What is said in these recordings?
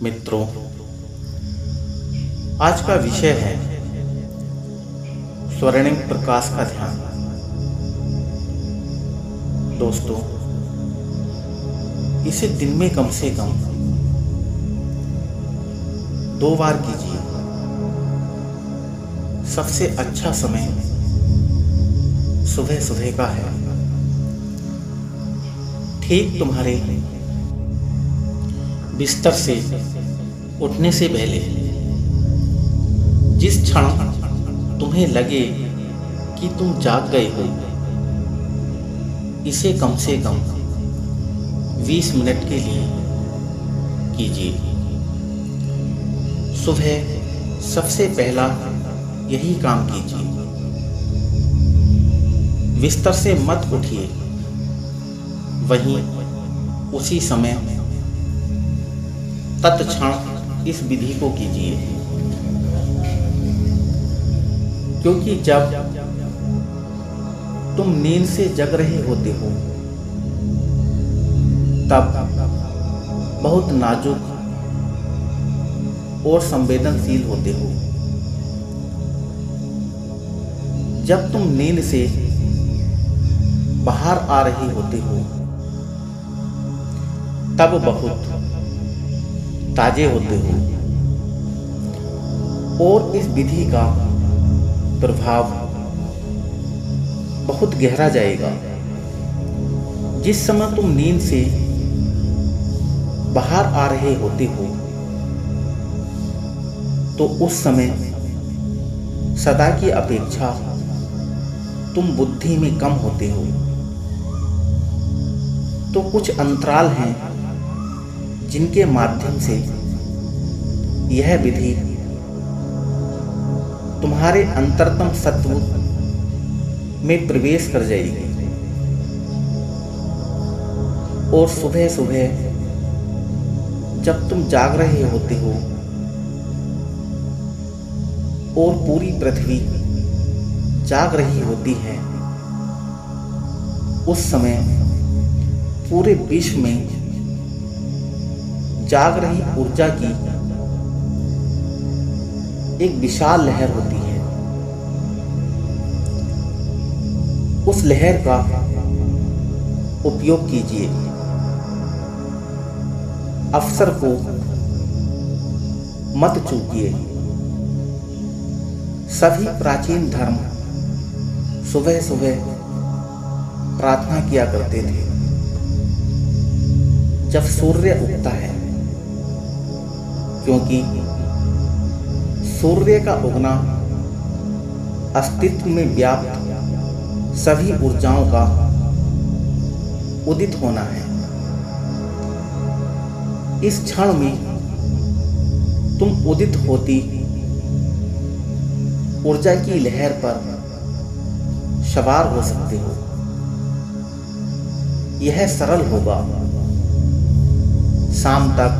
मित्रों, आज का विषय है स्वर्णिम प्रकाश का ध्यान। दोस्तों, इसे दिन में कम से कम 2 बार कीजिए। सबसे अच्छा समय सुबह सुबह का है। ठीक तुम्हारे बिस्तर से उठने से पहले जिस क्षण तुम्हें लगे कि तुम जाग गए हो, इसे कम से कम 20 मिनट के लिए कीजिए। सुबह सबसे पहला यही काम कीजिए। बिस्तर से मत उठिए, वहीं उसी समय तत्क्षण इस विधि को कीजिए, क्योंकि जब तुम नींद से जग रहे होते हो तब बहुत नाजुक और संवेदनशील होते हो। जब तुम नींद से बाहर आ रहे होते हो तब बहुत ताजे होते हो और इस विधि का प्रभाव बहुत गहरा जाएगा। जिस समय तुम नींद से बाहर आ रहे होते हो तो उस समय सदा की अपेक्षा तुम बुद्धि में कम होते हो। तो कुछ अंतराल हैं जिनके माध्यम से यह विधि तुम्हारे अंतरतम सत्व में प्रवेश कर जाएगी और सुबह सुबह जब तुम जाग रहे होते हो और पूरी पृथ्वी जाग रही होती है, उस समय पूरे विश्व में जाग रही ऊर्जा की एक विशाल लहर होती है। उस लहर का उपयोग कीजिए। अवसर को मत चूकिए। सभी प्राचीन धर्म सुबह सुबह प्रार्थना किया करते थे जब सूर्य उगता है, क्योंकि सूर्य का उगना अस्तित्व में व्याप्त सभी ऊर्जाओं का उदित होना है। इस क्षण में तुम उदित होती ऊर्जा की लहर पर सवार हो सकते हो। यह सरल होगा। शाम तक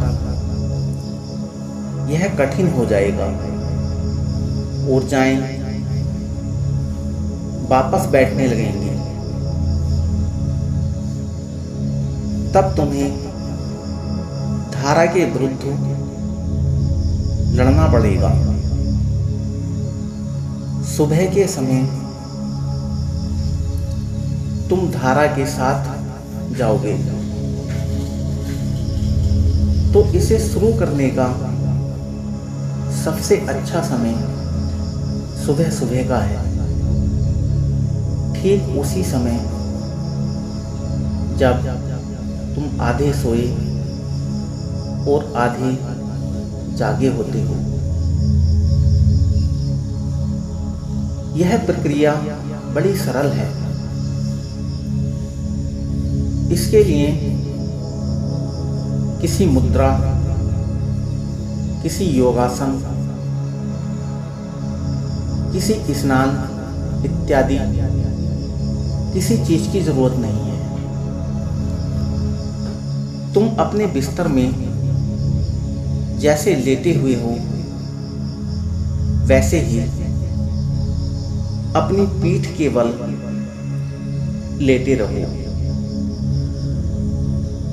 यह कठिन हो जाएगा। ऊर्जाएं वापस बैठने लगेंगी। तब तुम्हें धारा के विरुद्ध लड़ना पड़ेगा। सुबह के समय तुम धारा के साथ जाओगे, तो इसे शुरू करने का सबसे अच्छा समय सुबह सुबह का है। ठीक उसी समय जब तुम आधे सोए और आधे जागे होते हो। यह प्रक्रिया बड़ी सरल है। इसके लिए किसी मुद्रा, किसी योगासन, किसी स्नान इत्यादि किसी चीज की जरूरत नहीं है। तुम अपने बिस्तर में जैसे लेटे हुए हो वैसे ही अपनी पीठ के बल लेटे रहो।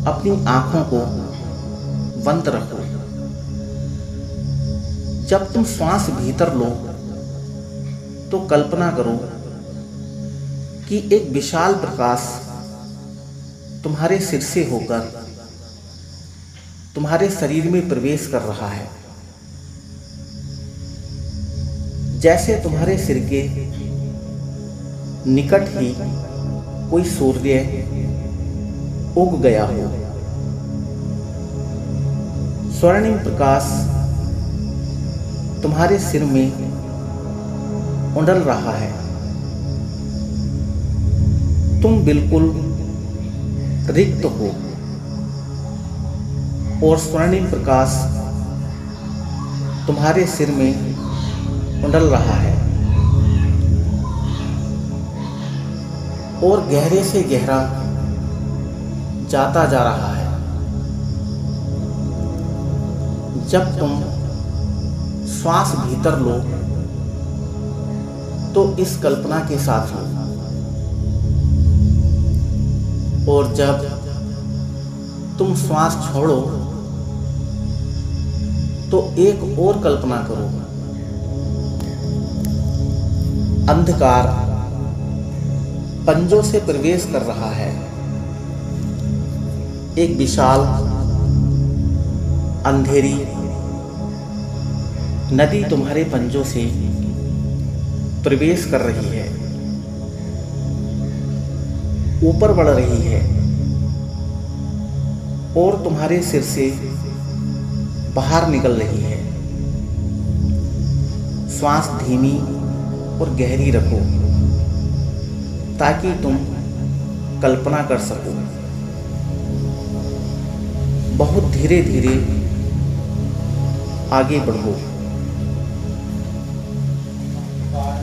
अपनी आंखों को बंद रखो जब तुम श्वास भीतर लो तो कल्पना करो कि एक विशाल प्रकाश तुम्हारे सिर से होकर तुम्हारे शरीर में प्रवेश कर रहा है। जैसे तुम्हारे सिर के निकट ही कोई सूर्य उग गया हो। स्वर्णिम प्रकाश तुम्हारे सिर में उंडल रहा है। तुम बिल्कुल रिक्त हो और स्वर्णिम प्रकाश तुम्हारे सिर में उंडल रहा है और गहरे से गहरा जाता जा रहा है। जब तुम श्वास भीतर लो तो इस कल्पना के साथ लो, और जब तुम श्वास छोड़ो तो एक और कल्पना करो। अंधकार पंजों से प्रवेश कर रहा है। एक विशाल अंधेरी नदी तुम्हारे पंजों से प्रवेश कर रही है, ऊपर बढ़ रही है और तुम्हारे सिर से बाहर निकल रही है। श्वास धीमी और गहरी रखो ताकि तुम कल्पना कर सको। बहुत धीरे धीरे आगे बढ़ो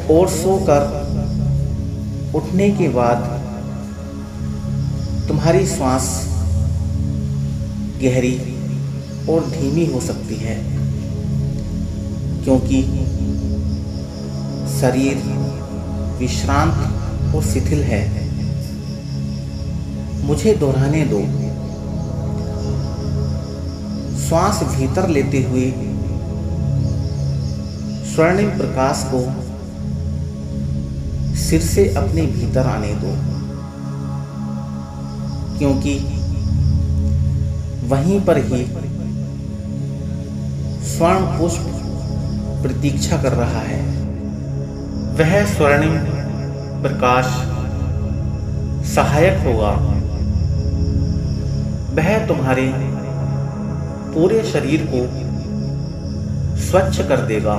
और सोकर उठने के बाद तुम्हारी श्वास गहरी और धीमी हो सकती है, क्योंकि शरीर विश्रांत और शिथिल है। मुझे दोहराने दो। श्वास भीतर लेते हुए स्वर्णिम प्रकाश को सिर से अपने भीतर आने दो, क्योंकि वहीं पर ही स्वर्ण पुष्प प्रतीक्षा कर रहा है। वह स्वर्णिम प्रकाश सहायक होगा। वह तुम्हारे पूरे शरीर को स्वच्छ कर देगा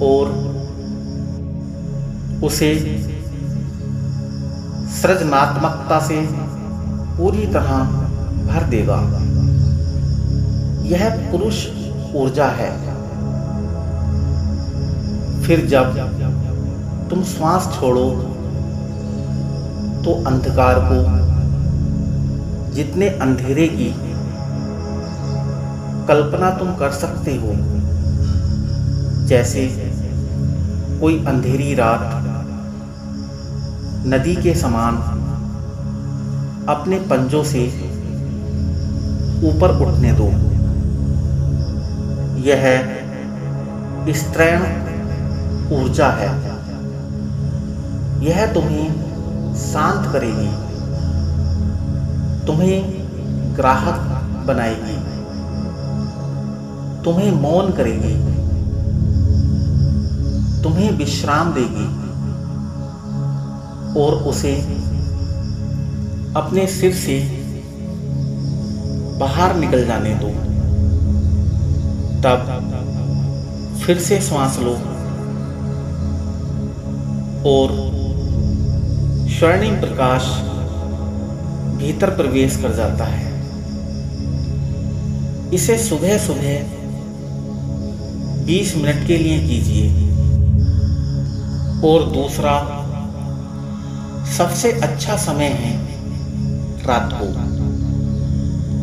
और उसे सृजनात्मकता से पूरी तरह भर देगा। यह पुरुष ऊर्जा है। फिर जब तुम श्वास छोड़ो तो अंधकार को जितने अंधेरे की कल्पना तुम कर सकते हो, जैसे कोई अंधेरी रात नदी के समान अपने पंजों से ऊपर उठने दो। यह स्त्रैण ऊर्जा है। यह तुम्हें शांत करेगी, तुम्हें ग्राहक बनाएगी, तुम्हें मौन करेगी, तुम्हें विश्राम देगी और उसे अपने सिर से बाहर निकल जाने दो। तब फिर से श्वास लो और स्वर्णिम प्रकाश भीतर प्रवेश कर जाता है। इसे सुबह सुबह 20 मिनट के लिए कीजिए। और दूसरा सबसे अच्छा समय है रात को,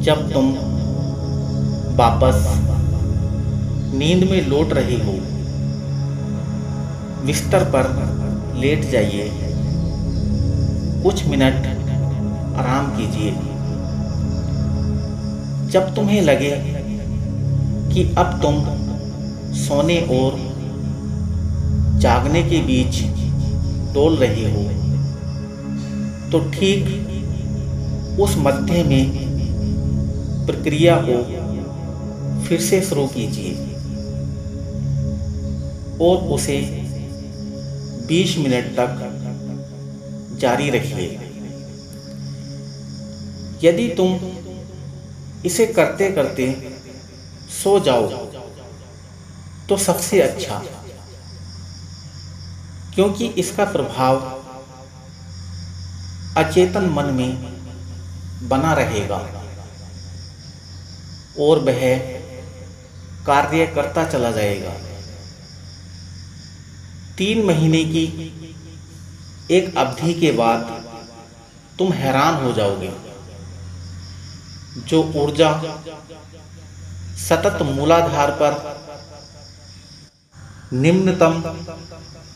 जब तुम वापस नींद में लौट रहे हो। बिस्तर पर लेट जाइए, कुछ मिनट आराम कीजिए। जब तुम्हें लगे कि अब तुम सोने और जागने के बीच डोल रहे हो, तो ठीक उस मध्य में प्रक्रिया को फिर से शुरू कीजिए और उसे 20 मिनट तक जारी रखिए। यदि तुम इसे करते करते सो जाओ तो सबसे अच्छा, क्योंकि इसका प्रभाव अचेतन मन में बना रहेगा और वह कार्य करता चला जाएगा। 3 महीने की एक अवधि के बाद तुम हैरान हो जाओगे। जो ऊर्जा सतत मूलाधार पर निम्नतम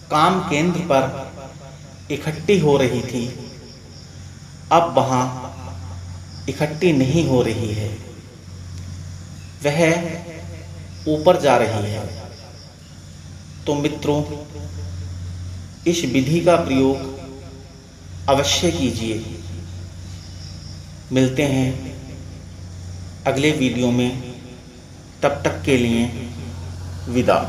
काम केंद्र पर इकट्ठी हो रही थी, अब वहां इकट्ठी नहीं हो रही है, वह ऊपर जा रही है। तो मित्रों, इस विधि का प्रयोग अवश्य कीजिए। मिलते हैं अगले वीडियो में, तब तक के लिए विदा।